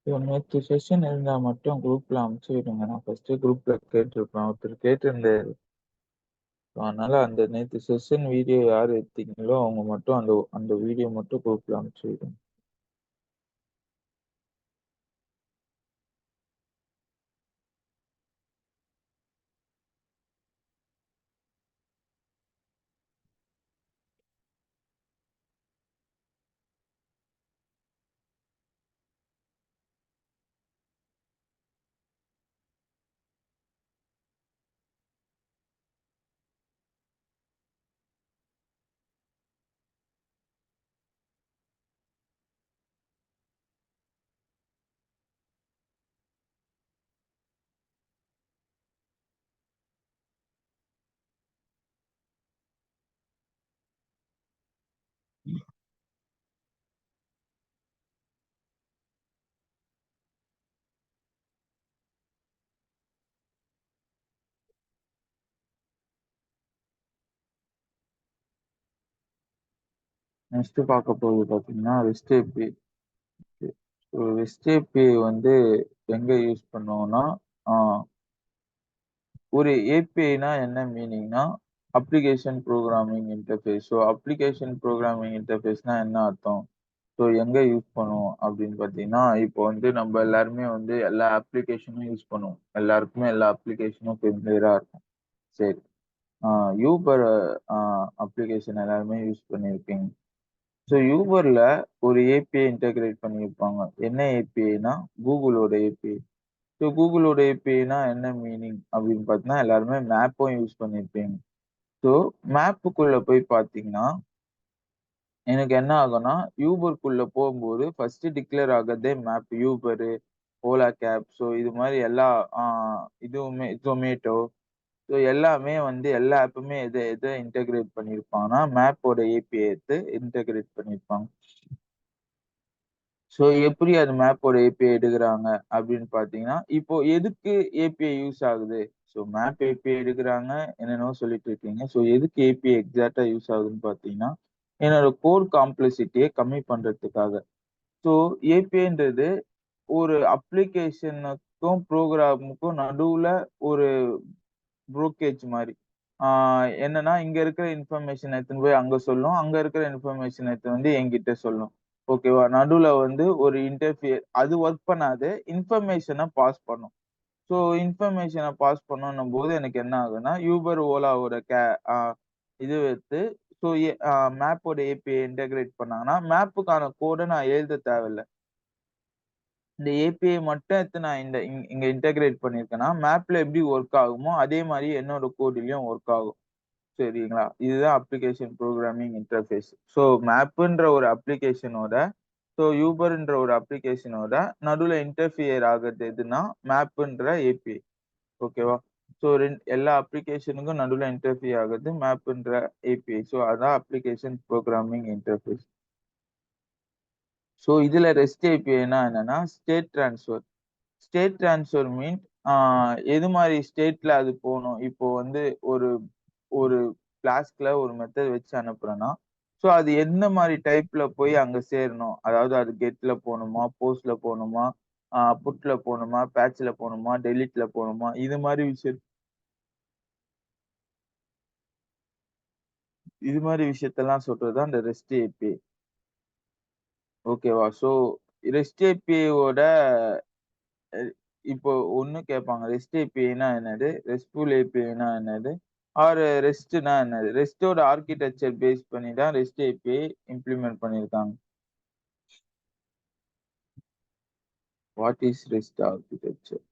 நேற்று செஷன் இருந்தா மட்டும் குரூப்ல அனுப்பிச்சு விடுங்க. நான் ஃபர்ஸ்ட் குரூப்ல கேட்டிருப்பேன். ஒருத்தர் கேட்டிருந்தாரு. அதனால அந்த நேற்று செஷன் வீடியோ யார் எடுத்தீங்களோ அவங்க மட்டும் அந்த அந்த வீடியோ மட்டும் குரூப்ல அனுப்பிச்சு விடுங்க. நெக்ஸ்ட் பார்க்க போகுது பார்த்தீங்கன்னா ரெஸ்ட் ஏபி. ரெஸ்ட் ஏபி வந்து எங்க யூஸ் பண்ணுவோம்னா ஒரு ஏபிஐனா என்ன மீனிங்னா application programming interface. So application programming இன்டர்ஃபேஸ்னா என்ன அர்த்தம்? ஸோ எங்க யூஸ் பண்ணுவோம் அப்படின்னு பார்த்தீங்கன்னா, இப்போ வந்து நம்ம எல்லாருமே வந்து எல்லா அப்ளிகேஷனும் யூஸ் பண்ணுவோம். எல்லாருக்குமே எல்லா அப்ளிகேஷனும் ஃபெமிலியரா இருக்கும். சரி. யூபர் அப்ளிகேஷன் எல்லாருமே யூஸ் பண்ணியிருப்பீங்க. ஸோ யூபர்ல ஒரு ஏபிஐ இன்டகிரேட் பண்ணியிருப்பாங்க. என்ன ஏபிஐனா கூகுளோட ஏபிஐ. ஸோ கூகுளோட ஏபிஐனா என்ன மீனிங் அப்படின்னு பார்த்தீங்கன்னா, எல்லாருமே மேப்பும் யூஸ் பண்ணியிருப்பீங்க. ஸோ மேப்புக்குள்ள போய் பார்த்தீங்கன்னா, எனக்கு என்ன ஆகும்னா, யூபர்க்குள்ள போகும்போது ஃபர்ஸ்ட் டிக்ளேர் ஆகுறதே map. Uber, Ola cab, so இது மாரி எல்லா ஆ இதுவுமே Zomato, ஸோ எல்லாமே வந்து எல்லா ஆப்புமே எத எத இன்டகிரேட் பண்ணியிருப்பாங்கன்னா, மேப்போட ஏபிஐ எடுத்து இன்டகிரேட் பண்ணியிருப்பாங்க. ஸோ எப்படி அது மேப்போட ஏபிஐ எடுக்குறாங்க அப்படின்னு பார்த்தீங்கன்னா, இப்போ எதுக்கு ஏபிஐ யூஸ் ஆகுது? ஸோ மேப் ஏபிஐ எடுக்குறாங்க, என்னென்னவோ சொல்லிட்டு இருக்கீங்க. ஸோ எதுக்கு ஏபிஐ எக்ஸாக்ட்டா யூஸ் ஆகுதுன்னு பார்த்தீங்கன்னா, என்னோட கோட் காம்ப்ளெக்சிட்டிய கம்மி பண்றதுக்காக. ஸோ ஏபிஐன்றது ஒரு அப்ளிகேஷனுக்கும், ப்ரோகிராமுக்கும் நடுவுல ஒரு புரோக்கேஜ் மாரி. ஆ என்னன்னா, இங்க இருக்கிற இன்ஃபர்மேஷன் எடுத்துன்னு போய் அங்க சொல்லும். அங்க இருக்கிற இன்ஃபர்மேஷன் எடுத்துட்டு வந்து என்கிட்ட சொல்லும். ஓகேவா? நடுவுல வந்து ஒரு அது ஒர்க் பண்ணாது. இன்ஃபர்மேஷன பாஸ் பண்ணும். ஸோ இன்ஃபர்மேஷன பாஸ் பண்ணணும்போது எனக்கு என்ன ஆகும்னா, Uber, Olaவோட ஆ இது எடுத்து ஸோ மேப்போட ஏபிஐ இன்டகிரேட் பண்ணாங்கன்னா, மேப்புக்கான கோட நான் எழுத தேவையில்ல. இந்த ஏபிஐ மட்டும் எடுத்து நான் இந்த இங்க இன்டகிரேட் பண்ணியிருக்கேன்னா, மேப்ல எப்படி ஒர்க் ஆகுமோ, அதே மாரி என்னோட கோடுலயும் ஒர்க் ஆகும். சரிங்களா? இதுதான் அப்ளிகேஷன் புரோகிராமிங் இன்டர்ஃபேஸ். ஸோ மேப்புன்ற ஒரு அப்ளிகேஷனோட யூபர்ன்ற ஒரு அப்ளிகேஷனோட நடுவுல இன்டர்ஃபியர் ஆகுறது எதுன்னா, மேப்புன்ற ஏபிஐ. ஓகேவா? ஸோ எல்லா அப்ளிகேஷனுக்கும் நடுவுல இன்டர்ஃபியர் ஆகுறது மேப்புன்ற ஏபிஐ. ஸோ அதான் அப்ளிகேஷன் புரோகிராமிங் இன்டர்ஃபேஸ். ஸோ இதுல ரெஸ்ட் ஏபிஐன்னா என்னன்னா, ஸ்டேட் ட்ரான்ஸ்ஃபர். ஸ்டேட் ட்ரான்ஸ்ஃபர் மீன் ஆ எது மாரி ஸ்டேட்ல அது போணும். இப்போ வந்து ஒரு ஒரு ஃப்ளாஸ்க்ல ஒரு மெத்தட் வச்சு அனுப்புறேன்னா, ஸோ அது எந்த மாரி டைப்ல போய் அங்க சேரணும். அதாவது அது கெட்ல போணுமா, போஸ்ட்ல போணுமா, புட்ல போணுமா, பேட்ச்ல போணுமா, டெலீட்ல போணுமா, இது மாரி விஷயத்தெல்லாம் சொல்றது தான் இந்த ரெஸ்ட் ஏபிஐ. ஓகேவா? ஸோ ரெஸ்ட் ஏபிஐயோட அ இப்போ ஒண்ணு கேட்பாங்க. ரெஸ்ட் ஏபிஐன்னா என்னது? ரெஸ்ட்ஃபுல் ஏபிஐன்னா என்னது? ரெஸ்ட்னா என்னது? ரெஸ்ட்டோட ஆர்க்கிடெக்சர் பேஸ் பண்ணி தான் ரெஸ்ட் ஏபிஐ இம்ப்ளிமெண்ட் பண்ணியிருக்காங்க. What is rest architecture?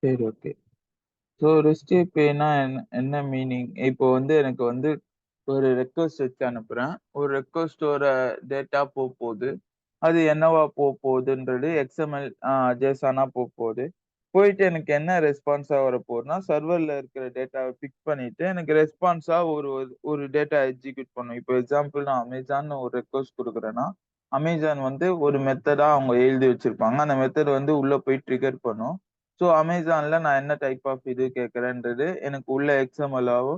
சரி, ஓகே. ஸோ ரெஸ்ட் ஏபிஐன்னா என்ன மீனிங்? இப்போ வந்து எனக்கு வந்து ஒரு ரெக்வெஸ்ட் வச்சு அனுப்புறேன். ஒரு ரெக்வெஸ்ட்டோட டேட்டா போப்போது. அது என்னவா போப்போதுன்றது எக்ஸ்எம்எல் ஜேசனா போப்போது. போயிட்டு எனக்கு என்ன ரெஸ்பான்ஸா வரப்போதுன்னா, சர்வர்ல இருக்கிற டேட்டாவ பிக் பண்ணிட்டு, எனக்கு ரெஸ்பான்ஸா ஒரு ஒரு டேட்டா எக்ஸிக்யூட் பண்ணும். இப்போ எக்ஸாம்பிள் நான் அமேசான்னு ஒரு ரெக்வெஸ்ட் குடுக்குறேன்னா, அமேசான் வந்து ஒரு மெத்தடா அவங்க எழுதி வச்சிருப்பாங்க. அந்த மெத்தட் வந்து உள்ள போய் ட்ரிகர் பண்ணும். ஸோ அமேசான்ல நான் என்ன டைப் ஆஃப் இது கேட்கிறேன்றது எனக்கு உள்ள எக்ஸ்எம்எல்லாவோ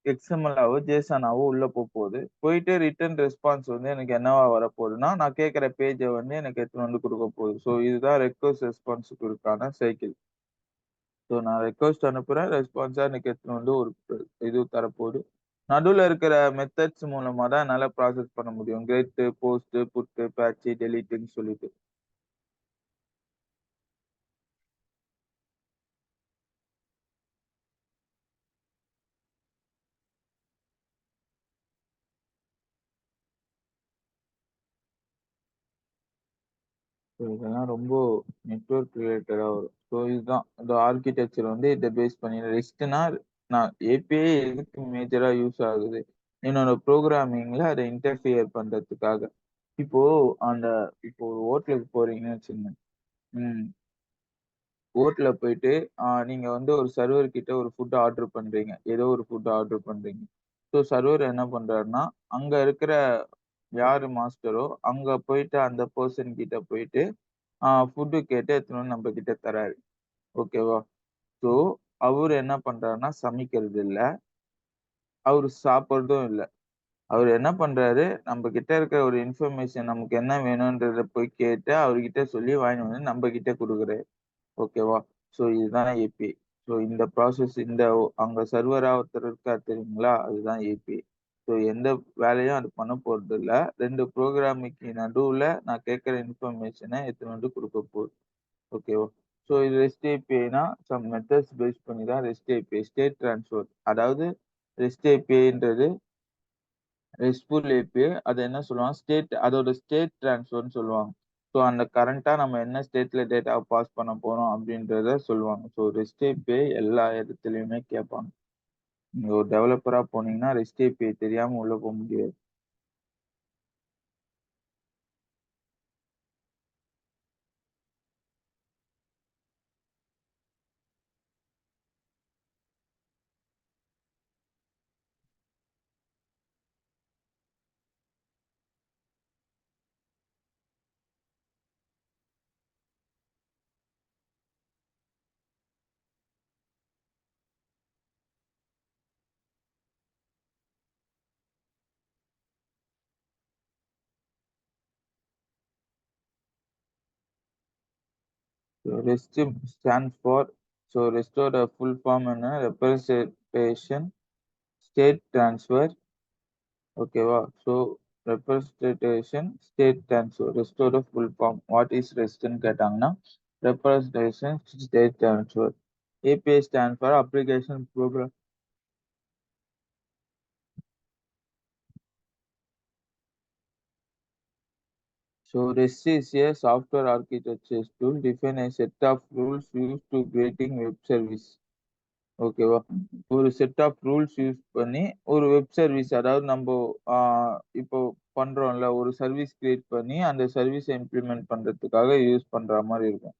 எக்ஸ்எம்எல்லாவோ, ஜேசனாவோ உள்ள போப்போது. போயிட்டு ரிட்டர்ன் ரெஸ்பான்ஸ் வந்து எனக்கு என்னவா வரப்போதுன்னா, நான் கேட்கிற பேஜ வந்து எனக்கு எடுத்துட்டு வந்து குடுக்கப் போகுது. ஸோ இதுதான் ரெக்வெஸ்ட் ரெஸ்பான்ஸ்க்குக்கான சைக்கிள். ஸோ நான் ரெக்வெஸ்ட் அனுப்புறேன். ரெஸ்பான்ஸா எனக்கு எடுத்துட்டு வந்து ஒரு இது தரப்போது. நடுவுல இருக்கிற மெத்தட்ஸ் மூலமா தான் என்னால ப்ராசஸ் பண்ண முடியும். கெட், போஸ்ட், புட், பேட்ச், டெலீட்ன்னு சொல்லிட்டு. ஸோ இதெல்லாம் ரொம்ப நெட்வொர்க் ரிலேட்டடா வரும். ஸோ இதுதான் இந்த ஆர்க்கிடெக்சர் வந்து இத பேஸ் பண்ணி ரெஸ்ட்னா நான் ஏபிஐ எதுக்கு மேஜரா யூஸ் ஆகுது? என்னோட புரோகிராமிங்ல அத இன்டர்ஃபியர் பண்றதுக்காக. இப்போ அந்த இப்போ ஒரு ஹோட்டலுக்கு போறீங்கன்னு வச்சுக்கங்க. ம். ஹோட்டல்ல போயிட்டு நீங்க வந்து ஒரு சர்வர் கிட்ட ஒரு ஃபுட் ஆர்டர் பண்றீங்க. ஏதோ ஒரு ஃபுட் ஆர்டர் பண்றீங்க. ஸோ சர்வர் என்ன பண்றாருன்னா, அங்க இருக்கிற யாரு மாஸ்டரோ அங்க போயிட்டு அந்த பெர்சன் கிட்ட போயிட்டு ஃபுட் கேட்டு எடுத்துட்டு வந்து நம்ம கிட்ட தராரு. ஓகேவா? ஸோ, அவரு என்ன பண்றாருன்னா, சமைக்கிறது இல்ல. அவரு சாப்பிடுறதும் இல்ல. அவரு என்ன பண்றாரு, நம்ம கிட்ட இருக்கிற ஒரு இன்ஃபர்மேஷன் நமக்கு என்ன வேணும்ன்றத போய் கேட்டு, அவர்கிட்ட சொல்லி வாங்கிட்டு வந்து நம்ம கிட்ட குடுக்குறாரு. ஓகேவா? ஸோ, இதுதான் ஏபிஐ. ஸோ, இந்த ப்ராசஸ் அங்க சர்வரா ஒருத்தர் இருக்காரு தெரியுங்களா? அதுதான் ஏபிஐ. ஸோ, எந்த வேலையும் அது பண்ண போறதில்ல. 2 புரோகிராமுக்கு நடுவுல நான் கேட்கிற இன்ஃபர்மேஷன எடுத்துட்டு வந்து குடுக்கப் போகுது. ஓகேவா? ஸோ இது ரெஸ்ட் ஏபிஐனா சம் மெத்தட்ஸ் பேஸ் பண்ணி தான் ரெஸ்ட் ஏபிஐ ஸ்டேட் ட்ரான்ஸ்ஃபர். அதாவது ரெஸ்ட் ஏபிஐன்றது ரெஸ்ட்ஃபுல் ஏபிஐ. அது என்ன சொல்லுவாங்க, அதோட ஸ்டேட் ட்ரான்ஸ்ஃபர்ன்னு சொல்லுவாங்க. ஸோ அந்த கரண்ட்டா நம்ம என்ன ஸ்டேட்ல டேட்டாவ பாஸ் பண்ண போறோம் அப்படின்றத சொல்லுவாங்க. ஸோ ரெஸ்ட் ஏபிஐ எல்லா இடத்துலயுமே கேட்பாங்க. நீங்க ஒரு டெவலப்பரா போனீங்கன்னா ரெஸ்ட் ஏபிஐ தெரியாம உள்ள போ முடியாது. ஸோ ரெஸ்ட் ஸ்டாண்ட்ஸ் ஃபார் ரெஸ்ட்டோட ஃபுல் ஃபார்ம் என்ன? Representation state transfer. ஓகேவா? So representation state transfer. ரெஸ்ட்டோட ஃபுல் ஃபார்ம். வாட் இஸ் ரெஸ்ட்ன்னு கேட்டாங்கன்னா, representation state transfer. API stand for application program. So REST is a software architecture tool define a set of rules used to creating web service. ஓகேவா? ஒரு set of rules use பண்ணி ஒரு web service அதாவது நம்ப ஆ இப்போ பண்றோம்ல, ஒரு service create பண்ணி அந்த சர்வீஸ இம்ப்ளிமெண்ட் பண்றதுக்காக யூஸ் பண்ற மாரி இருக்கும்.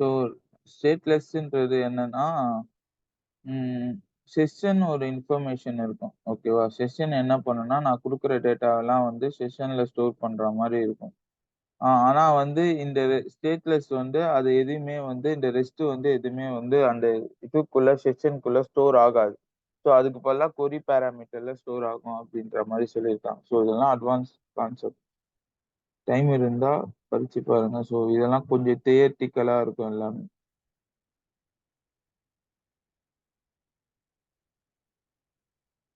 ஸோ ஸ்டேட்லெஸ்ன்றது என்னன்னா, ம் செஷன் ஒரு இன்ஃபர்மேஷன் இருக்கும். ஓகேவா? செஷன் என்ன பண்ணும்னா, நான் குடுக்குற டேட்டாவெல்லாம் வந்து செஷன்ல ஸ்டோர் பண்ற மாரி இருக்கும். ஆனா வந்து இந்த ஸ்டேட்லெஸ் வந்து அது எதையுமே வந்து இந்த ரெஸ்ட் வந்து எதுவுமே வந்து அந்த இதுக்குள்ள செஷனுக்குள்ள ஸ்டோர் ஆகாது. ஸோ அதுக்கு பதிலா கொரி பாராமீட்டர்ல ஸ்டோர் ஆகும் அப்படின்ற மாரி சொல்லியிருக்காங்க. ஸோ இதெல்லாம் அட்வான்ஸ் கான்செப்ட். டைம் இருந்தா படிச்சு பாருங்க. ஸோ இதெல்லாம் கொஞ்சம் தியரிட்டிக்கலா இருக்கும் எல்லாமே.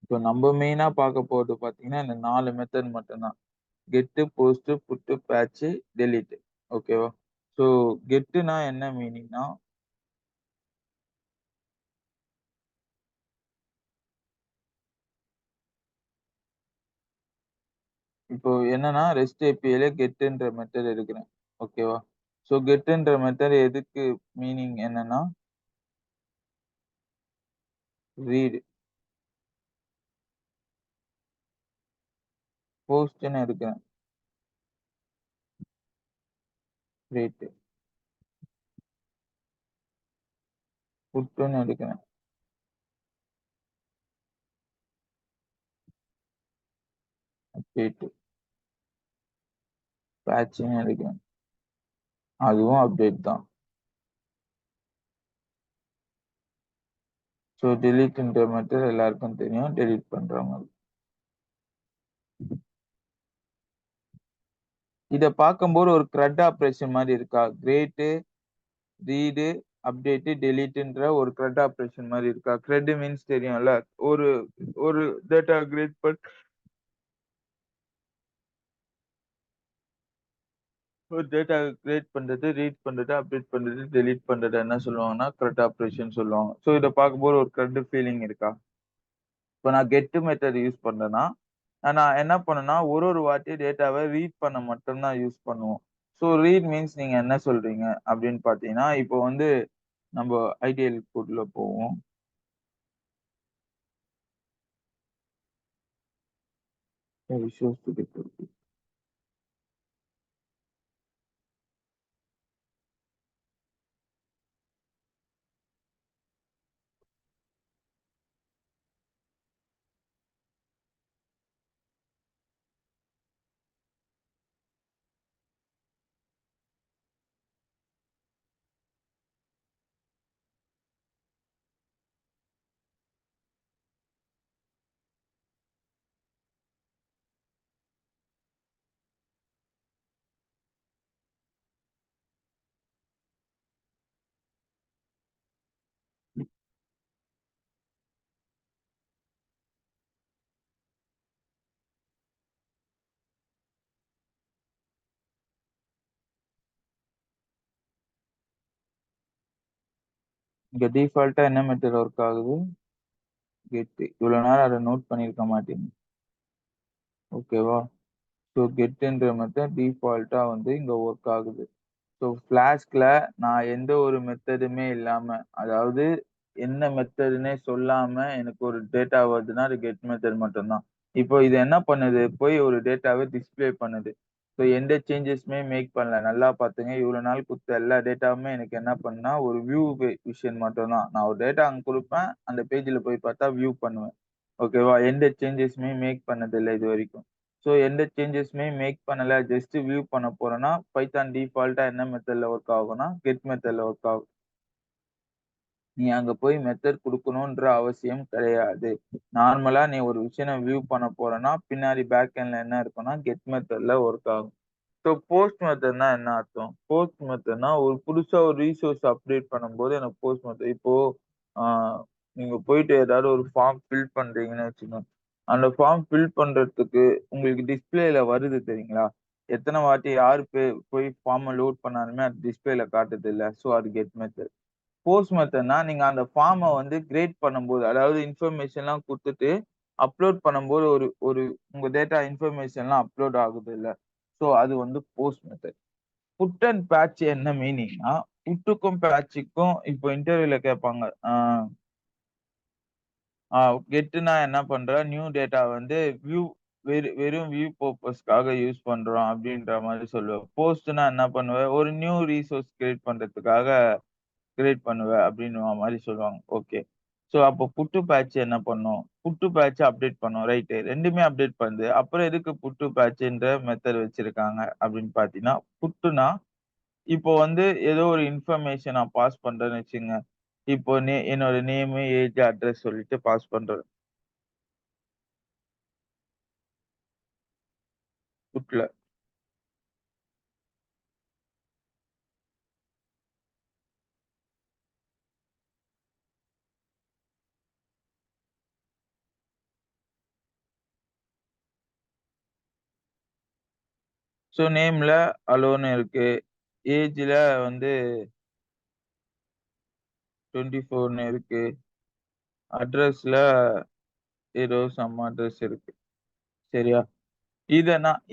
இப்போ நம்ம மெயினா பார்க்க போறது பார்த்தீங்கன்னா, இந்த 4 மெத்தட் மட்டும் தான். கெட்டு, போஸ்ட், புட், பேட்ச், டெலீட். ஓகேவா? ஸோ கெட்டுனா என்ன மீனிங்னா, இப்போ என்னன்னா ரெஸ்ட் ஏபிஐல கெட்ன்ற மெத்தட் எடுக்கிறேன். ஓகேவா? ஸோ கெட்ன்ற மெத்தட் எதுக்கு மீனிங் என்னன்னா, ரீட், போஸ்ட்ன்னு எடுக்கிறேன். ரீட், புட்ன்னு எடுக்கிறேன். அப்டேட், பேட்ச்ன்னு எடுக்கிறேன். அதுவும் அப்டேட் தான். ஸோ டெலீட்ன்ற மெத்தட் எல்லாருக்கும் தெரியும். டெலீட் பண்ற மாரி. இத பார்க்கும்போது ஒரு கிரட் ஆப்பரேஷன் மாரி இருக்கா? கிரேட்டு, ரீடு, அப்டேட், டெலீட்ன்ற ஒரு கிரட் ஆப்பரேஷன் மாரி இருக்கா? கிரெட் மீன்ஸ் தெரியும்ல. ஒரு ஒரு டேட்டா ஒரு டேட்டா கிரியேட் பண்றது, ரீட் பண்றது, அப்டேட் பண்றது, டெலீட் பண்றது என்ன சொல்லுவாங்கன்னா, கிரெட் ஆப்பரேஷன் சொல்லுவாங்க. ஸோ இத பார்க்கும்போது ஒரு கிரெட் ஃபீலிங் இருக்கா? இப்ப நான் கெட் மெத்தட் யூஸ் பண்றேன்னா, நான் என்ன பண்ணேன்னா, ஒரு வாட்டி டேட்டாவ ரீட் பண்ண மட்டும் தான் யூஸ் பண்ணுவோம். ஸோ ரீட் மீன்ஸ் நீங்க என்ன சொல்றீங்க அப்படின்னு பார்த்தீங்கன்னா, இப்போ வந்து நம்ப ஐடியல் கோட்ல போவோம். ரிசோர்ஸ் டு டெப்ட். இங்க டிஃபால்ட்டா என்ன மெத்தட் ஒர்க் ஆகுது? கெட். இவ்வளவு நேரம் அத நோட் பண்ணியிருக்க மாட்டீங்க. ஓகேவா? ஸோ கெட்ன்ற மெத்தட் டிஃபால்ட்டா வந்து இங்க ஒர்க் ஆகுது. ஸோ ஃப்ளாஸ்க்ல நான் எந்த ஒரு மெத்தடுமே இல்லாம, அதாவது என்ன மெத்தடுன்னே சொல்லாம எனக்கு ஒரு டேட்டா வருதுன்னா, அது கெட் மெத்தட் மட்டும் தான். இப்போ இது என்ன பண்ணுது? போய் ஒரு டேட்டாவ டிஸ்ப்ளே பண்ணுது. ஸோ எந்த சேஞ்சஸுமே மேக் பண்ணல. நல்லா பாத்துங்க. இவ்வளோ நாள் குடுத்த எல்லா டேட்டாவுமே எனக்கு என்ன பண்ணும்னா, ஒரு வியூ விஷன் மட்டும் தான். நான் ஒரு டேட்டா அங்க குடுப்பேன். அந்த பேஜ்ல போய் பார்த்தா வியூ பண்ணுவேன். ஓகேவா? எந்த சேஞ்சஸுமே மேக் பண்ணதில்ல இதுவரைக்கும். ஸோ எந்த சேஞ்சஸுமே மேக் பண்ணல. ஜஸ்ட் வியூ பண்ண போறேன்னா, பைத்தான் டிஃபால்ட்டா என்ன மெத்தட்ல ஒர்க் ஆகும்னா, கெட் மெத்தட்ல ஒர்க் ஆகும். நீ அங்க போய் மெத்தட் குடுக்கணுன்ற அவசியம் கிடையாது. நார்மலா நீ ஒரு விஷயம் வியூ பண்ண போறன்னா, பின்னாடி பேக் எண்ட்ல என்ன இருக்கும்னா, கெட் மெத்தட்ல ஒர்க் ஆகும். ஸோ போஸ்ட் மெத்தட்னா என்ன அர்த்தம்? போஸ்ட் மெத்தட்னா ஒரு புதுசா ஒரு ரிசோர்ஸ் அப்டேட் பண்ணும்போது எனக்கு போஸ்ட் மெத்தட் இப்போ ஆ நீங்க போயிட்டு ஏதாவது ஒரு ஃபார்ம் ஃபில் பண்றீங்கன்னு வச்சுக்கோங்க. அந்த ஃபார்ம் ஃபில் பண்றதுக்கு உங்களுக்கு டிஸ்ப்ளேல வருது தெரியுங்களா? எத்தன வாட்டி யாரு போய் ஃபார்ம லோட் பண்ணாலுமே அது டிஸ்ப்ளேல காட்டுதுல்ல. ஸோ அது கெட் மெத்தட். போஸ்ட் மெத்தட்னா நீங்க அந்த ஃபார்ம வந்து கிரியேட் பண்ணும்போது, அதாவது இன்ஃபர்மேஷன்லாம் குடுத்துட்டு அப்லோட் பண்ணும்போது ஒரு ஒரு உங்க டேட்டா இன்ஃபர்மேஷன்லாம் அப்லோட் ஆகுதுல்ல. ஸோ அது வந்து post method. Put and patch என்ன மீனிங்னா, புட்டுக்கும் பேட்ச்சுக்கும் இப்போ இன்டர்வியூல கேட்பாங்க. ஆ ஆ கெட்னா என்ன பண்ற? நியூ டேட்டா வந்து வியூ வெறும் வியூ பர்ப்பஸ்க்காக யூஸ் பண்றோம் அப்படின்ற மாரி சொல்லுவேன். போஸ்ட்னா என்ன பண்ணுவேன், ஒரு நியூ ரிசோர்ஸ் கிரியேட் பண்றதுக்காக கிரியேட் பண்ணுவேன் அப்படின்னுவ மாரி சொல்லுவாங்க. ஓகே. ஸோ அப்போ புட்டு பேட்ச் என்ன பண்ணும்? புட்டு பேட்ச் அப்டேட் பண்ணும். ரைட்டு. 2மே அப்டேட் பண்ணுது. அப்புறம் எதுக்கு புட்டு பேட்ச்ன்ற மெத்தட் வச்சிருக்காங்க அப்படின்னு பார்த்தீங்கன்னா, புட்டுனா இப்போ வந்து ஏதோ ஒரு இன்ஃபர்மேஷன் நான் பாஸ் பண்றேன்னு வச்சுக்கங்க. இப்போ என்னோட நேமு, ஏஜ், அட்ரஸ் சொல்லிட்டு பாஸ் பண்றேன் புட்ல. ஸோ நேம்ல அலோன்னு இருக்கு. ஏஜ்ல வந்து 24ன்னு இருக்கு. அட்ரஸ்ல ஏதோ சம் அட்ரஸ் இருக்கு. சரியா?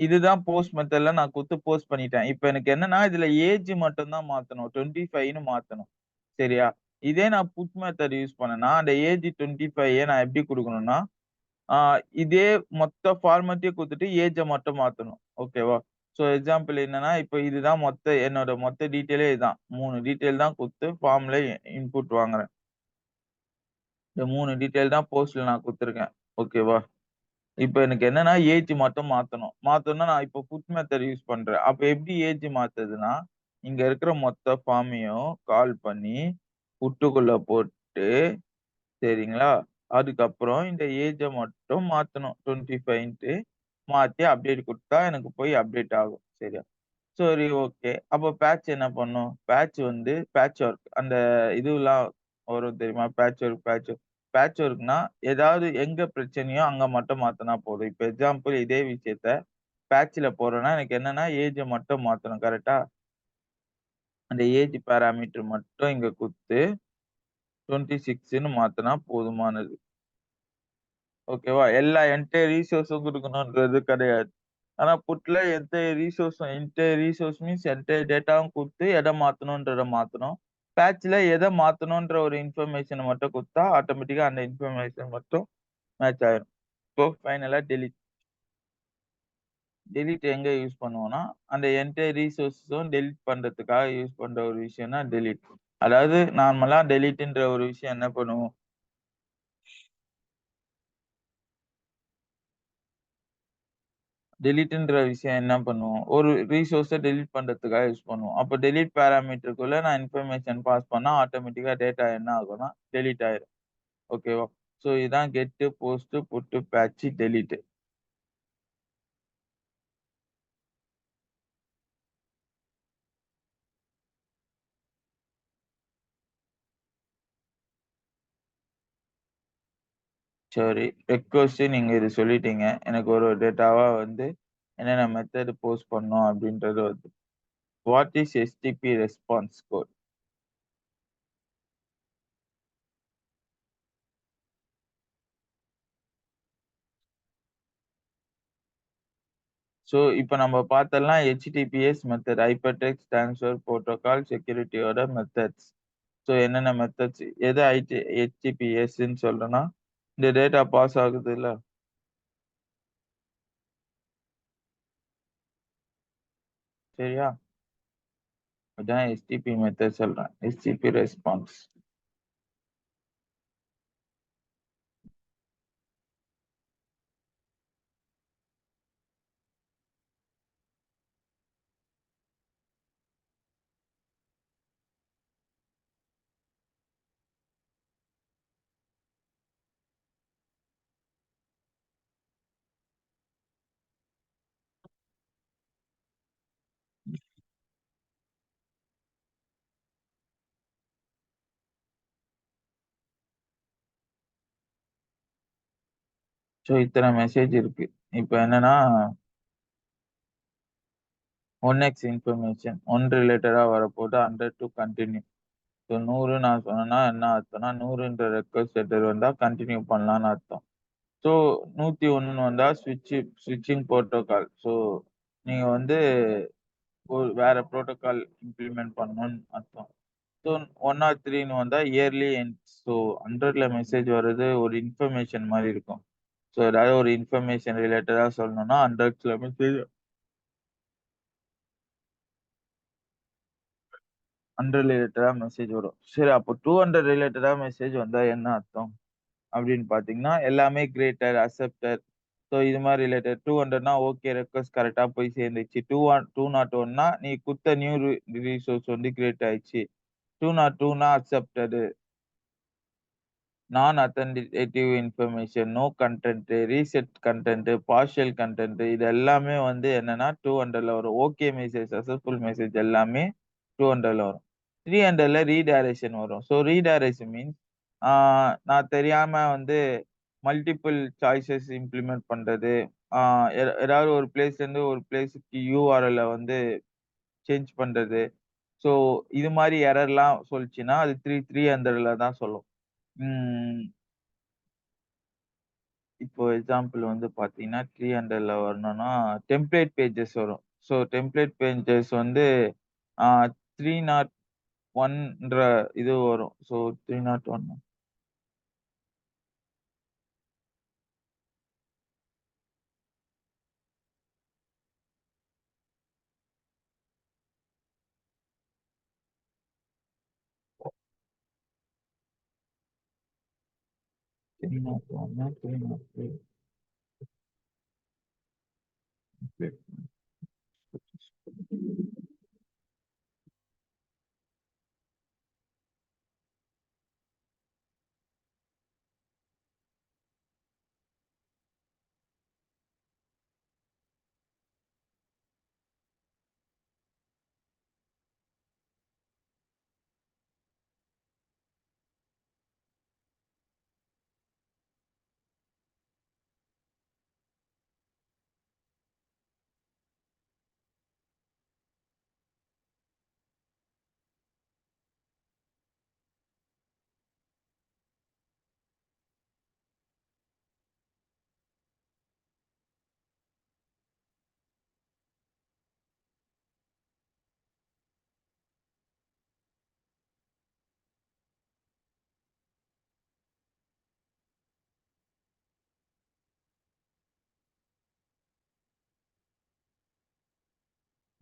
இதுதான் போஸ்ட் மெத்தட்ல நான் குடுத்து போஸ்ட் பண்ணிட்டேன். இப்ப எனக்கு என்னன்னா, இதுல ஏஜ் மட்டும் தான் மாத்தணும். 25ன்னு மாத்தணும். சரியா? இதே நான் புட் மெத்தட் யூஸ் பண்ணேன்னா, அந்த ஏஜ் 25 நான் எப்படி குடுக்கணும்னா, ஆ இதே மொத்த ஃபார்மேட்டையும் குடுத்துட்டு ஏஜ மட்டும் மாத்தணும். ஓகேவா? ஸோ எக்ஸாம்பிள் என்னன்னா, இப்ப இதுதான் என்னோட மொத்த டீட்டெயிலே இதுதான். 3 டீட்டெயில் தான் குடுத்து ஃபார்ம்ல இன்புட் வாங்குறேன். இந்த 3 டீட்டெயில் தான் போஸ்ட்ல நான் குடுத்துருக்கேன். ஓகேவா? இப்ப எனக்கு என்னன்னா, ஏஜ் மட்டும் மாத்தணும். மாத்தணும்னா நான் இப்போ புட் மெத்தட் யூஸ் பண்றேன். அப்ப எப்படி ஏஜ் மாத்துறதுன்னா, இங்க இருக்கிற மொத்த ஃபார்மையும் கால் பண்ணி, புட்டுக்குள்ள போட்டு சரிங்களா? அதுக்கப்புறம் இந்த ஏஜ மட்டும் மாத்தணும். 25ன்ட்டு மாத்தி அப்டேட் குடுத்தா எனக்கு போய் அப்டேட் ஆகும். சரியா? சரி ஓகே. அப்ப பேட்ச் என்ன பண்ணும்? பேட்ச் வந்து பேட்ச் ஒர்க். அந்த இதுவெல்லாம் வரும் தெரியுமா? பேட்ச் ஒர்க்னா ஏதாவது எங்க பிரச்சனையோ அங்க மட்டும் மாத்துனா போதும். இப்ப எக்ஸாம்பிள் இதே விஷயத்த பேட்ச்ல போடுறேன்னா, எனக்கு என்னன்னா ஏஜ மட்டும் மாத்தணும். கரெக்ட்டா? அந்த ஏஜ் பாராமீட்டர் மட்டும் இங்க குடுத்து 26ன்னு மாத்துனா போதுமானது. ஓகேவா? எல்லா என்டையர் ரிசோர்ஸும் குடுக்கணும்ன்றது கிடையாது. ஆனா புட்ல என்டையர் ரிசோர்ஸ் மீன்ஸ் என்டையர் டேட்டாவும் குடுத்து எத மாத்தணும்ன்றத மாத்தணும். பேட்ச்ல எத மாத்தணும்ன்ற ஒரு இன்ஃபர்மேஷன மட்டும் குடுத்தா, ஆட்டோமேட்டிக்கா அந்த இன்ஃபர்மேஷன் மட்டும் மேட்ச் ஆயிரும். இப்போ ஃபைனலா டெலீட். டெலீட் எங்க யூஸ் பண்ணுவோம்னா, அந்த என்டையர் ரிசோர்ஸும் டெலீட் பண்றதுக்காக யூஸ் பண்ற ஒரு விஷயம் தான் டெலீட். அதாவது நார்மலா டெலீட்ன்ற ஒரு விஷயம் என்ன பண்ணுவோம்? டெலீட்ன்ற விஷயம் என்ன பண்ணுவோம்? ஒரு ரிசோர்ஸ டெலீட் பண்றதுக்காக யூஸ் பண்ணுவோம். அப்ப டெலீட் பாராமீட்டருக்குள்ள நான் இன்ஃபர்மேஷன் பாஸ் பண்ணா ஆட்டோமேட்டிக்கா டேட்டா என்ன ஆகும்னா, டெலீட் ஆயிரும். ஓகேவா? ஸோ இதான் கெட்டு, போஸ்ட், புட்டு, பேட்ச், டெலீட். சரி. ரெக்வெஸ்ட் நீங்க இது சொல்லிட்டீங்க. எனக்கு ஒரு டேட்டாவா வந்து என்னென்ன மெத்தட் போஸ்ட் பண்ணணும் அப்படின்றது வந்து what is HTTP response code? So இப்ப நம்ம பார்த்தெல்லாம் HTTPS method hyper text transfer protocol செக்யூரிட்டியோட மெத்தட்ஸ். ஸோ என்னென்ன மெத்தட்ஸ் எது HTTPSன்னு சொல்றேன்னா, இந்த டேட்டா பாஸ் ஆகுதுல்ல, சரியா? அதான் எஸ்டிபி மெத்தட் சொல்றேன். HTTP response. ஸோ இத்தனை மெசேஜ் இருக்கு. இப்ப என்னன்னா 1x இன்ஃபர்மேஷன் 1 ரிலேட்டடா வரப்போது 100 டூ கன்டின்யூ. ஸோ 100 நான் சொன்னேன்னா என்ன அர்த்தம்னா 100ன்ற ரெக்வெஸ்ட் ஹெடர் வந்தா கன்டின்யூ பண்ணலாம்னு அர்த்தம். ஸோ 101ன்னு வந்தா ஸ்விட்சிங் புரோட்டோகால். ஸோ நீங்க வந்து ஒரு வேற புரோட்டோகால் இம்ப்ளிமெண்ட் பண்ணணும்னு அர்த்தம். ஸோ 103ன்னு வந்தா இயர்லி எண்ட்ஸ். ஸோ 100ல மெசேஜ் வர்றது ஒரு இன்ஃபர்மேஷன் மாரி இருக்கும். ஸோ ஏதாவது ஒரு இன்ஃபர்மேஷன் ரிலேட்டடா சொல்லணும்னா 100 மெசேஜ் 100 ரிலேட்டடா மெசேஜ் வரும். சரி அப்போ 200 ரிலேட்டடா மெசேஜ் வந்தா என்ன அர்த்தம்? அப்படின்னு பார்த்தீங்கன்னா, எல்லாமே கிரேட்டர், அக்செப்டர் ஸோ இது மாரி ரிலேட்டட் 200னா ஓகே ரெக்வெஸ்ட் கரெக்ட்டா போய் சேர்ந்துச்சு. 201னா நீ குடுத்த நியூ ரிசோர்ஸ் வந்து கிரியேட் ஆயிடுச்சு. 202னா அக்செப்டடு. நான் அத்தென்டிகேட்டிவ் information, no content, reset content, partial content இது எல்லாமே வந்து என்னன்னா 200ல வரும். ஓகே மெசேஜ், சக்சஸ்ஃபுல் மெசேஜ் எல்லாமே 200ல வரும். 300ல ரீடைரக்ஷன் வரும். ஸோ ரீடைரக்ஷன் மீன்ஸ் ஆ நான் தெரியாம வந்து மல்டிபிள் சாய்ஸஸ் இம்ப்ளிமெண்ட் பண்றது. ஆ ஏதாவது ஒரு பிளேஸ்லேருந்து ஒரு பிளேஸ்க்கு யூஆர்எல்ல வந்து சேஞ்ச் பண்றது. ஸோ இது மாரி எரர்லாம் சொல்லுச்சுன்னா, அது 300ல தான் சொல்லும். ம். இப்போ எக்ஸாம்பிள் வந்து பார்த்தீங்கன்னா, 300ல வரணும்னா, டெம்ப்ளேட் பேஜஸ் வரும். ஸோ டெம்ப்ளேட் பேஜஸ் வந்து ஆ 301ன்ற இது வரும். ஸோ 301 301 303 டெம்ப்ளேட்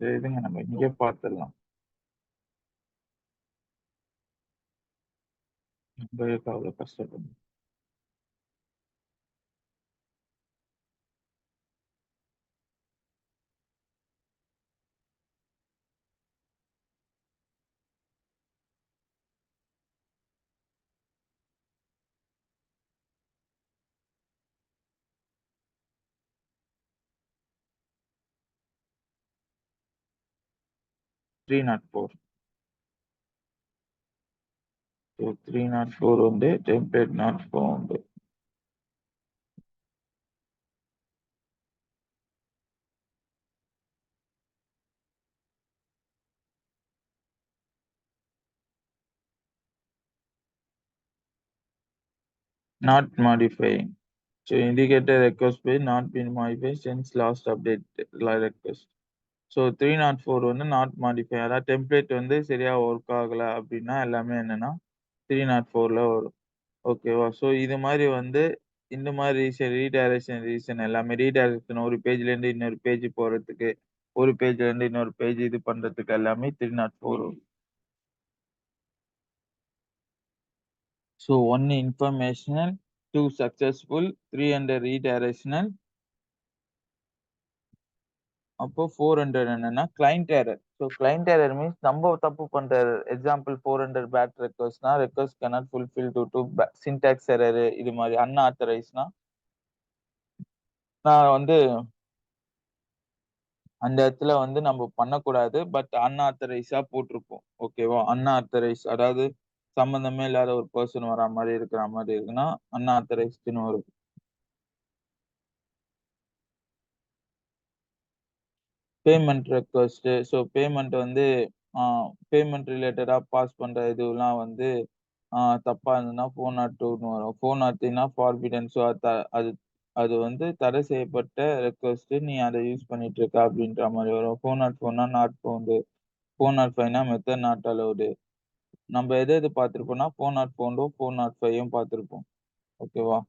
சரி இருங்க நம்ம இங்கே பார்த்துடலாம். நம்ம எதுக்கு அவ்வளோ கஷ்டப்படணும். 304 ஸோ 304 வந்து template not found. Not modifying. So indicator request page not been modified since last update request. So 304 வந்து நாட் மாடிஃபை. அதாவது டெம்ப்ளேட் வந்து சரியா ஒர்க் ஆகல அப்படின்னா எல்லாமே என்னன்னா 304ல வரும். ஓகேவா? ஸோ இது மாரி வந்து இந்த மாரி ரீடைரக்ஷன் எல்லாமே ரீடைரக்ஷன் ஒரு பேஜ்லேருந்து இன்னொரு பேஜ் போறதுக்கு, ஒரு பேஜ்லேருந்து இன்னொரு பேஜ் இது பண்றதுக்கு எல்லாமே 304 வரும். ஸோ 1 இன்ஃபர்மேஷனல், 2 சக்சஸ்ஃபுல், 300 ரீடைரக்ஷனல் அப்போ 400 என்னன்னா client error. So client error means நம்ம தப்பு பண்ற எரர். எக்ஸாம்பிள் 400 பேட் ரெக்வெஸ்ட்னா request cannot fulfil due to syntax error இது மாதிரி அன்ஆத்தரைஸ்ட்னா நான் வந்து அந்த இடத்துல வந்து நம்ம பண்ணக்கூடாது. பட் அன்ஆத்தரைஸா போட்டிருப்போம். ஓகேவா? அன்ஆத்தரைஸ் அதாவது சம்மந்தமே இல்லாத ஒரு பெர்சன் வரா மாரி இருக்கிற மாரி இருக்குன்னா, அன்ஆத்தரைஸ்டுன்னு வரும். Payment request. ஸோ பேமெண்ட் வந்து ஆ பேமெண்ட் ரிலேட்டடா பாஸ் பண்ற இதுவெல்லாம் வந்து தப்பா இருந்ததுன்னா 402ன்னு வரும். 403னா ஃபார்பிடன். ஸோ அது அது வந்து தடை செய்யப்பட்ட ரெக்வெஸ்ட். நீ அத யூஸ் பண்ணிட்டு இருக்க அப்படின்ற மாரி வரும். 404னா நாட் ஃபவுண்ட். 405னா மெத்தட் நாட் அலோவ்டு. நம்ம எது எது பார்த்திருப்போம்னா 404ம் 405ம் பார்த்திருப்போம். ஓகேவா?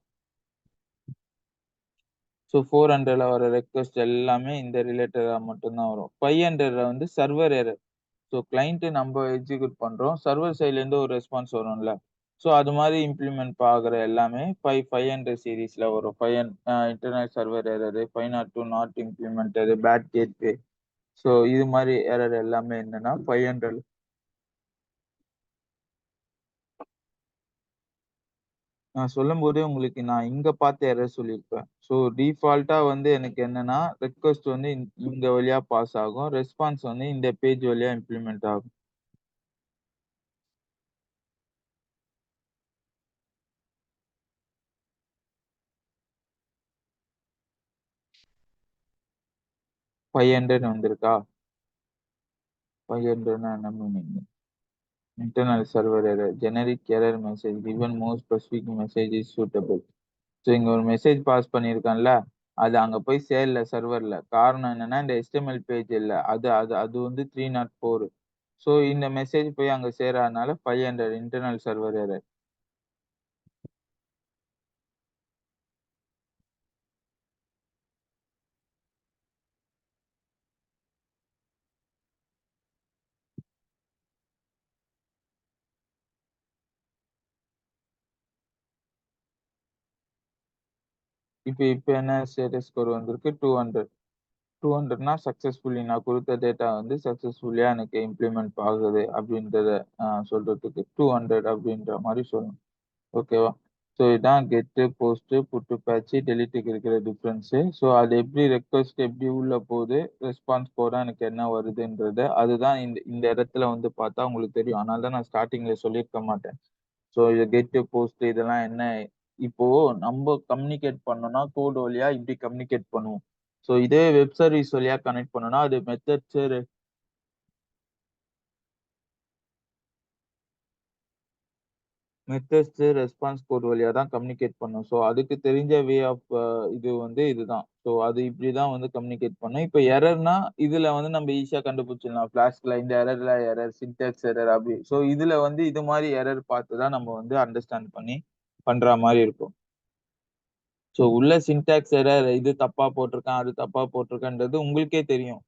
ஸோ 400ல வர ரெக்வெஸ்ட் எல்லாமே இந்த ரிலேட்டடா மட்டும் தான் வரும். 500ல வந்து சர்வர் எரர். ஸோ கிளையன்ட் நம்ப எக்ஸிக்யூட் பண்றோம். சர்வர் சைட்ல இருந்து ஒரு ரெஸ்பான்ஸ் வரும்ல. ஸோ அது மாரி இம்ப்ளிமெண்ட் ஆகுற எல்லாமே 500 சீரிஸ்ல வரும். Internal server error, 502 not implemented, bad gateway. So இது மாரி எரர் எல்லாமே என்னன்னா 500. நான் சொல்லும்போதே உங்களுக்கு நான் இங்க பார்த்த எரர் சொல்லியிருப்பேன். ஸோ டிஃபால்ட்டா வந்து எனக்கு என்னன்னா, ரெக்வெஸ்ட் வந்து இங்க வழியா பாஸ் ஆகும். ரெஸ்பான்ஸ் வந்து இந்த பேஜ் வழியா இம்ப்ளிமெண்ட் ஆகும். 500 வந்திருக்கா? 500ன்னா என்ன meaning? Internal server error. Generic error message. Given more specific message is suitable. So இங்க ஒரு மெசேஜ் பாஸ் பண்ணியிருக்கேன்ல, அது அங்க போய் சேரல சர்வர்ல. காரணம் என்னன்னா, இந்த HTML பேஜ் இல்ல. அது அது அது வந்து 304. ஸோ இந்த மெசேஜ் போய் அங்க சேராதனால 500 இன்டர்னல் சர்வர் எரர். இப்ப இப்ப என்ன ஸ்டேட்டஸ் ஸ்கோர் வந்திருக்கு? 200. 200ன்னா சக்சஸ்ஃபுல்லி நான் குடுத்த டேட்டா வந்து சக்சஸ்ஃபுல்லியா எனக்கு இம்ப்ளிமெண்ட் ஆகுது அப்படின்றத சொல்றதுக்கு 200 அப்படின்ற மாரி சொல்லணும். ஓகேவா? ஸோ இதான் கெட்டு, போஸ்ட்டு, புட்டு பேட்ச், டெலீட்டுக்கு இருக்கிற டிஃபரன்ஸு. ஸோ அது எப்படி ரெக்வெஸ்ட் எப்படி உள்ள போகுது, ரெஸ்பான்ஸ் கோடா எனக்கு என்ன வருதுன்றது, அதுதான் இந்த இந்த இடத்துல வந்து பார்த்தா உங்களுக்கு தெரியும். அதனால தான் நான் ஸ்டார்ட்டிங்ல சொல்லியிருக்க மாட்டேன். ஸோ இது கெட்டு, போஸ்ட் இதெல்லாம் என்ன இப்போ நம்ப கம்யூனிகேட் பண்ணோம்னா, கோட் வழியா இப்படி கம்யூனிகேட் பண்ணுவோம். ஸோ இதே வெப் சர்வீஸ் வழியா கனெக்ட் பண்ணோம்னா, அது மெத்தட்ஸ் ரெஸ்பான்ஸ் கோட் வழியா தான் கம்யூனிகேட் பண்ணும். ஸோ அதுக்கு தெரிஞ்ச வே ஆஃப் இது வந்து இதுதான். ஸோ அது இப்படிதான் வந்து கம்யூனிகேட் பண்ணும். இப்ப எரர்னா, இதுல வந்து நம்ம ஈஸியா கண்டுபிடிச்சிடலாம். ஃபிளாஸ்க்ல இந்த எரர்ல எரர், சின்டாக்ஸ் எரர் அப்படி. ஸோ இதுல வந்து இது மாரி எரர் பார்த்து தான் நம்ம வந்து அண்டர்ஸ்டாண்ட் பண்ணி பண்ற மாரி இருக்கும். ஸோ உள்ள சின்டாக்ஸ் எரர் இது தப்பா போட்டிருக்கான், அது தப்பா போட்டிருக்கான்றது உங்களுக்கே தெரியும்.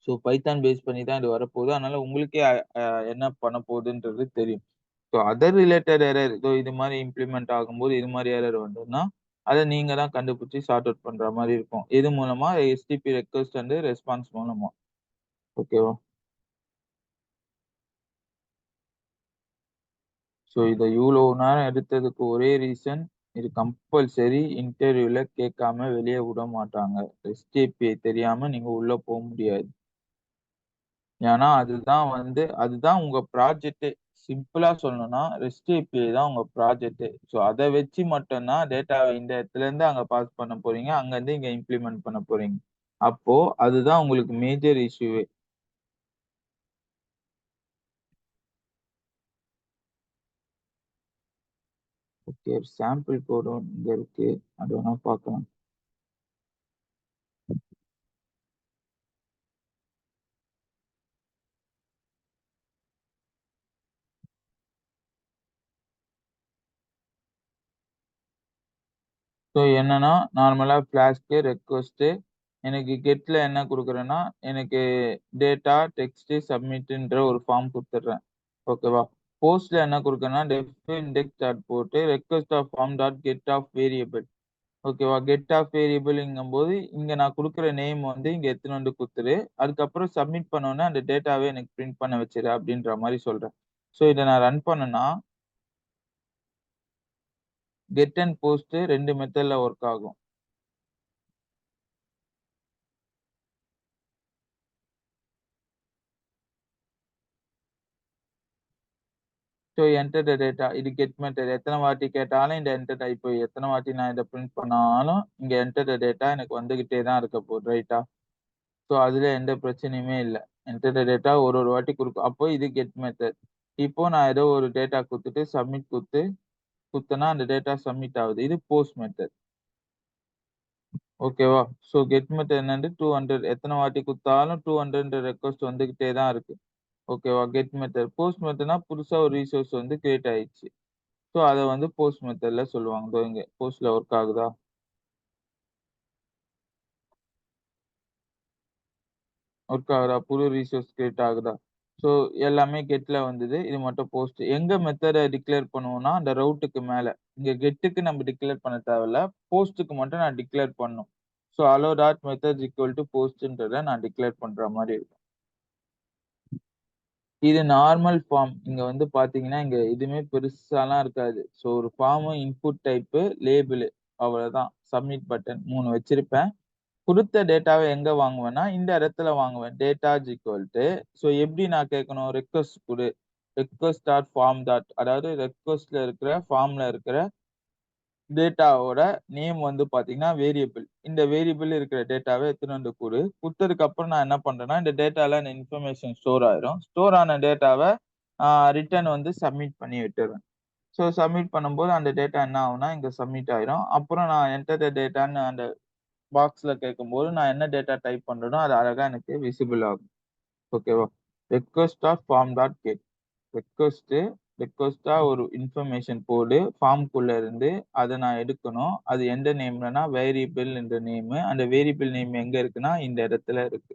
ஸோ பைத்தான் பேஸ் பண்ணி தான் இது வரப்போகுது. அதனால உங்களுக்கே அ என்ன பண்ண போகுதுன்றது தெரியும். ஸோ அதர் ரிலேட்டட் எரர் இதோ இது மாரி இம்ப்ளிமெண்ட் ஆகும்போது இது மாரி எரர் வந்ததுன்னா, அத நீங்க தான் கண்டுபிடிச்சு சார்ட் அவுட் பண்ற மாரி இருக்கும். எது மூலமா? HTTP ரெக்வெஸ்ட் அண்ட் ரெஸ்பான்ஸ் மூலமா. ஓகேவா? ஸோ இத இவ்ளோ நேரம் எடுத்ததுக்கு ஒரே ரீசன், இது கம்பல்சரி இன்டர்வியூல கேட்காம வெளிய விடமாட்டாங்க. REST API தெரியாம நீங்க உள்ள முடியாது. ஏன்னா, அதுதான் உங்க ப்ராஜெக்ட்டே. சிம்பிளா சொல்லணும்னா, ரெஸ்ட் ஏபிஐ தான் உங்க ப்ராஜெக்ட்டே. ஸோ அத வச்சு மட்டும் தான் டேட்டாவ இந்த இடத்துலருந்து அங்க பாஸ் பண்ண போறீங்க. அங்கருந்து இங்க இம்ப்ளிமெண்ட் பண்ண போறீங்க. அப்போ அதுதான் உங்களுக்கு மேஜர் இஷ்யூவே. ஓகே. சாம்பிள் கோடும் இங்க இருக்கு. அது வேணா பார்க்கலாம். ஸோ என்னன்னா, நார்மலா ஃப்ளாஸ்க், ரெக்வெஸ்ட் எனக்கு கெட்ல என்ன குடுக்குறேன்னா, எனக்கு டேட்டா, டெக்ஸ்ட், சப்மிட்ன்ற ஒரு ஃபார்ம் குடுத்துடுறேன். ஓகேவா? போஸ்ட்ல என்ன குடுக்கறேன்னா, டெஃப் இண்டெக்ஸ் டாட் போட்டு request of form dot get of variable. ஓகேவா? கெட் ஆஃப் வேரியபிள்ங்கும்போது, இங்க நான் குடுக்குற நேம் வந்து இங்க எடுத்துன்னு வந்து குடுத்துரு. அதுக்கப்புறம் சப்மிட் பண்ணோனே அந்த டேட்டாவே எனக்கு பிரிண்ட் பண்ண வச்சுரு அப்படின்ற மாரி சொல்றேன். ஸோ இத நான் ரன் பண்ணேன்னா, கெட் அண்ட் போஸ்ட் 2 மெத்தட்ல ஒர்க் ஆகும். So enter the data. இது கெட் மெத்தட். எத்தன வாட்டி கேட்டாலும் இந்த என்டர் இப்போ எத்தன வாட்டி நான் இத பிரிண்ட் பண்ணாலும், இங்க என்டர் த டேட்டா எனக்கு வந்துகிட்டே தான் இருக்க போகுது. ரைட்டா? ஸோ அதுல எந்த பிரச்சனையுமே இல்ல. என்டர் த டேட்டா ஒரு ஒரு வாட்டி குடுக்கும். அப்போ இது கெட் மெத்தட். இப்போ நான் ஏதோ ஒரு டேட்டா குடுத்துட்டு சப்மிட் குடுத்தேன்னா அந்த டேட்டா சப்மிட் ஆகுது. இது போஸ்ட் மெத்தட். ஓகேவா? ஸோ கெட் மெத்தட் என்னது 200 எத்தன வாட்டி குடுத்தாலும் 200ன்ற ரெக்வெஸ்ட் வந்துகிட்டே தான் இருக்கு. ஓகேவா? Get method. போஸ்ட் மெத்தட்னா புதுசா ஒரு ரிசோர்ஸ் வந்து கிரியேட் ஆயிடுச்சு. ஸோ அத வந்து போஸ்ட் மெத்தட்ல சொல்லுவாங்க. இதோ இங்க போஸ்ட்ல ஒர்க் ஆகுதா? ஒர்க் ஆகுதா? புது ரிசோர்ஸ் கிரியேட் ஆகுதா? ஸோ எல்லாமே கெட்ல வந்தது. இது மட்டும் போஸ்ட். எங்க மெத்தட டிக்ளேர் பண்ணுவோம்னா, அந்த ரவுட்டுக்கு மேல. இங்க கெட்டுக்கு நம்ம டிக்ளேர் பண்ண தேவையில்ல. போஸ்ட்க்கு மட்டும் நான் டிக்ளேர் பண்ணணும். So allow dot methods equal to போஸ்ட்ன்றத நான் டிக்ளேர் பண்ற மாரி இருக்கும். இது நார்மல் ஃபார்ம். இங்க வந்து பார்த்தீங்கன்னா, இங்க எதுவுமே பெருசாலாம் இருக்காது. ஸோ ஒரு ஃபார்ம் இன்புட் டைப்பு, லேபிளு அவ்வளவுதான். சப்மிட் பட்டன் 3 வச்சிருப்பேன். குடுத்த டேட்டாவ எங்க வாங்குவேன்னா, இந்த இடத்துல வாங்குவேன். டேட்டாஸ் ஈக்குவல் டூ ஸோ எப்படி நான் கேட்கணும்? ரிக்வெஸ்ட் குடு. ரிக்வெஸ்ட் டாட் ஃபார்ம் டாட் அதாவது ரிக்வெஸ்ட்ல இருக்கிற, ஃபார்ம்ல இருக்கிற டேட்டாவோட நேம் வந்து பார்த்தீங்கன்னா, வேரியபிள். இந்த வேரியபிள் இருக்கிற டேட்டாவ எடுத்துட்டு வந்து குடு. குடுத்ததுக்கு அப்புறம் நான் என்ன பண்றேன்னா, இந்த டேட்டால அந்த இன்ஃபர்மேஷன் ஸ்டோர் ஆயிரும். ஸ்டோர் ஆன டேட்டாவ ரிட்டர்ன் வந்து சப்மிட் பண்ணி விட்டுருவேன். ஸோ சப்மிட் பண்ணும்போது அந்த டேட்டா என்ன ஆகும்னா, இங்க சப்மிட் ஆயிரும். அப்புறம் நான் என்டர் த டேட்டான்னு அந்த பாக்ஸ்ல கேட்கும்போது, நான் என்ன டேட்டா டைப் பண்றேனோ, அது அழகா எனக்கு விசிபிள் ஆகும். ஓகேவா? Request dot form dot get. Request ரெக்வெஸ்ட்டா ஒரு இன்ஃபர்மேஷன் போடு. ஃபார்ம்க்குள்ள இருந்து அத நான் எடுக்கணும். அது எந்த நேம்லனா வேரியபிள் என்ற நேமு. அந்த வேரியபிள் நேம் எங்க இருக்குன்னா, இந்த இடத்துல இருக்கு.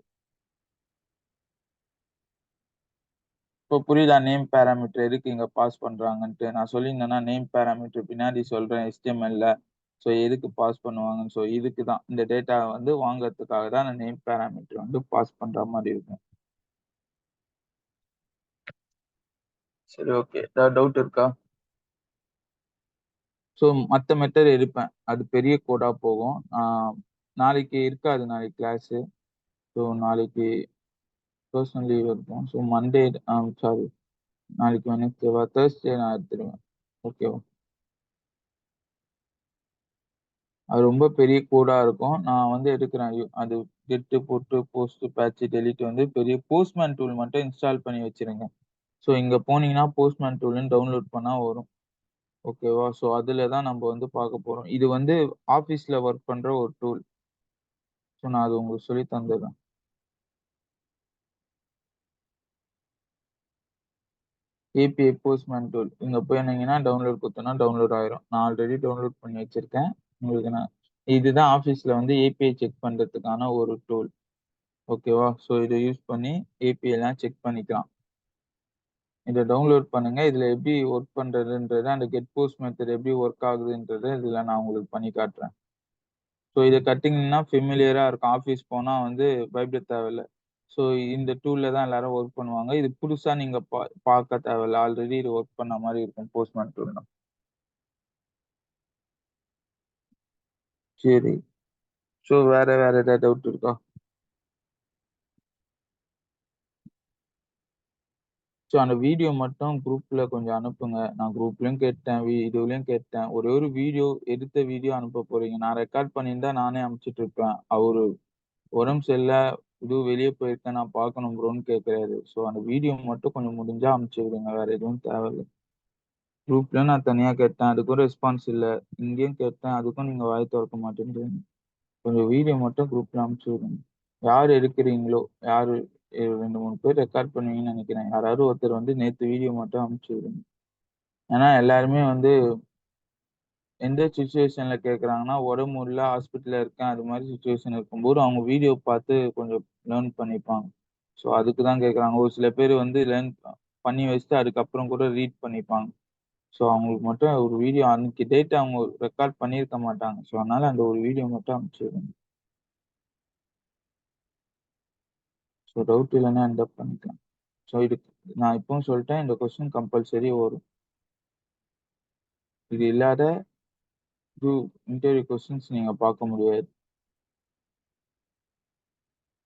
இப்போ புரியுதா? நேம் பாராமீட்டர் எதுக்கு இங்க பாஸ் பண்றாங்கன்ட்டு. நான் சொல்லியிருந்தேன்னா, நேம் பாராமீட்டர் பின்னாடி சொல்றேன் HTML-ல. ஸோ எதுக்கு பாஸ் பண்ணுவாங்கன்னு. ஸோ இதுக்கு தான். இந்த டேட்டா வந்து வாங்குறதுக்காக தான் அந்த நேம் பாராமீட்டர் வந்து பாஸ் பண்ற மாரி இருக்கும். சரி, ஓகே. ஏதாவது டவுட் இருக்கா? ஸோ மத்த மெத்தட் எடுப்பேன். அது பெரிய கோடா போகும். நாளைக்கு இருக்காது நாளைக்கு கிளாஸு. ஸோ நாளைக்கு பெர்சனல் லீவ் இருக்கும். ஸோ மண்டே சாரி நாளைக்கு வெட்னஸ்டேவா? தர்ஸ்டே நான் எடுத்துருவேன். ஓகேவா? அது ரொம்ப பெரிய கோடா இருக்கும். நான் வந்து எடுக்கிறேன். அது கெட்டு போட்டு போஸ்ட் பேட்ச் டெலீட் வந்து பெரிய போஸ்ட்மேன் டூல் மட்டும் இன்ஸ்டால் பண்ணி வச்சிருங்க. ஸோ இங்க போனீங்கன்னா போஸ்ட்மேன் டூல்ன்னு டவுன்லோட் பண்ணா வரும். ஓகேவா? ஸோ அதுல தான் நம்ம வந்து பார்க்க போறோம். இது வந்து ஆஃபீஸ்ல ஒர்க் பண்ற ஒரு டூல். ஸோ நான் அது உங்களுக்கு சொல்லி தந்துர்றேன். API postman tool. இங்க போனீங்கன்னா டவுன்லோட் குடுத்தோம்னா டவுன்லோட் ஆயிரும். நான் ஆல்ரெடி டவுன்லோட் பண்ணி வச்சிருக்கேன். உங்களுக்கு நான் இதுதான் ஆஃபீஸ்ல வந்து ஏபிஐ செக் பண்றதுக்கான ஒரு டூல். ஓகேவா? ஸோ இத யூஸ் பண்ணி ஏபிஐலாம் செக் பண்ணிக்கலாம். இத டவுன்லோட் பண்ணுங்க. இதுல எப்படி ஒர்க் பண்றதுன்றத அந்த கெட் போஸ்ட் மெத்தட் எப்படி ஒர்க் ஆகுதுன்றத இதுல நான் உங்களுக்கு பண்ணி காட்டுறேன். ஸோ இத கத்தீங்கன்னா ஃபெமிலியரா இருக்கும். ஆஃபீஸ் போனா வந்து பயப்பட தேவையில்ல. ஸோ இந்த டூல்ல தான் எல்லாரும் ஒர்க் பண்ணுவாங்க. இது புதுசா நீங்க பார்க்க தேவையில்ல. ஆல்ரெடி இது ஒர்க் பண்ண மாரி இருக்கும் போஸ்ட்மேன் டூல்னா. சரி. ஸோ வேற ஏதாவது டவுட் இருக்கா? ஸோ அந்த வீடியோ மட்டும் குரூப்ல கொஞ்சம் அனுப்புங்க. நான் குரூப்லயும் கேட்டேன், இதுலயும் கேட்டேன். ஒரே ஒரு வீடியோ எடுத்த வீடியோ அனுப்ப போறீங்க. நான் ரெக்கார்ட் பண்ணியிருந்தா நானே அனுப்பிச்சுட்டு இருப்பேன். அவரு உடம்பு சரியில்ல, இதுவும் வெளிய போயிருக்கேன் நான் பார்க்கணும் ப்ரோன்னு கேட்கிறாரு. ஸோ அந்த வீடியோ மட்டும் கொஞ்சம் முடிஞ்சா அனுப்பிச்சு விடுங்க. வேற எதுவும் தேவையில்ல. குரூப்லயும் நான் தனியா கேட்டேன். அதுக்கும் ரெஸ்பான்ஸ் இல்ல. இங்கேயும் கேட்டேன். அதுக்கும் நீங்க வாய தொறக்க மாட்டேன்றீங்க. கொஞ்சம் வீடியோ மட்டும் குரூப்ல அனுப்பிச்சு விடுங்க. யார் எடுக்கிறீங்களோ, யாரு 2, 3 பேர் ரெக்கார்ட் பண்ணுவீங்கன்னு நெனைக்கிறேன். யாராவது ஒருத்தர் வந்து நேத்து வீடியோ மட்டும் அனுப்பிச்சு விடுங்க. ஏன்னா எல்லாருமே வந்து எந்த சிச்சுவேஷன்ல கேட்கறாங்கன்னா, உடம்பு முடியல, ஹாஸ்பிட்டல்ல இருக்கேன். அது மாரி சிச்சுவேஷன் இருக்கும்போது, அவங்க வீடியோ பார்த்து கொஞ்சம் லேர்ன் பண்ணிப்பாங்க. ஸோ அதுக்கு தான் கேட்கறாங்க. ஒரு சில பேர் வந்து லேர்ன் பண்ணி வச்சுட்டு அதுக்கப்புறம் கூட ரீட் பண்ணிப்பாங்க. ஸோ அவங்களுக்கு மட்டும் ஒரு வீடியோ அன்னைக்கு டேட் அவங்க ரெக்கார்ட் பண்ணியிருக்க மாட்டாங்க. ஸோ அதனால அந்த ஒரு வீடியோ மட்டும் அனுப்பிச்சு விடுங்க. ஸோ டவுட் இல்லன்னா என்ட் அப் பண்ணிக்கலாம். ஸோ இதுக்கு நான் இப்பவும் சொல்லிட்டேன். இந்த கொஸ்டின் கம்பல்சரி வரும். இது இல்லாத இன்டர்வியூ கொஸ்டின்ஸ் நீங்க பார்க்க முடியாது.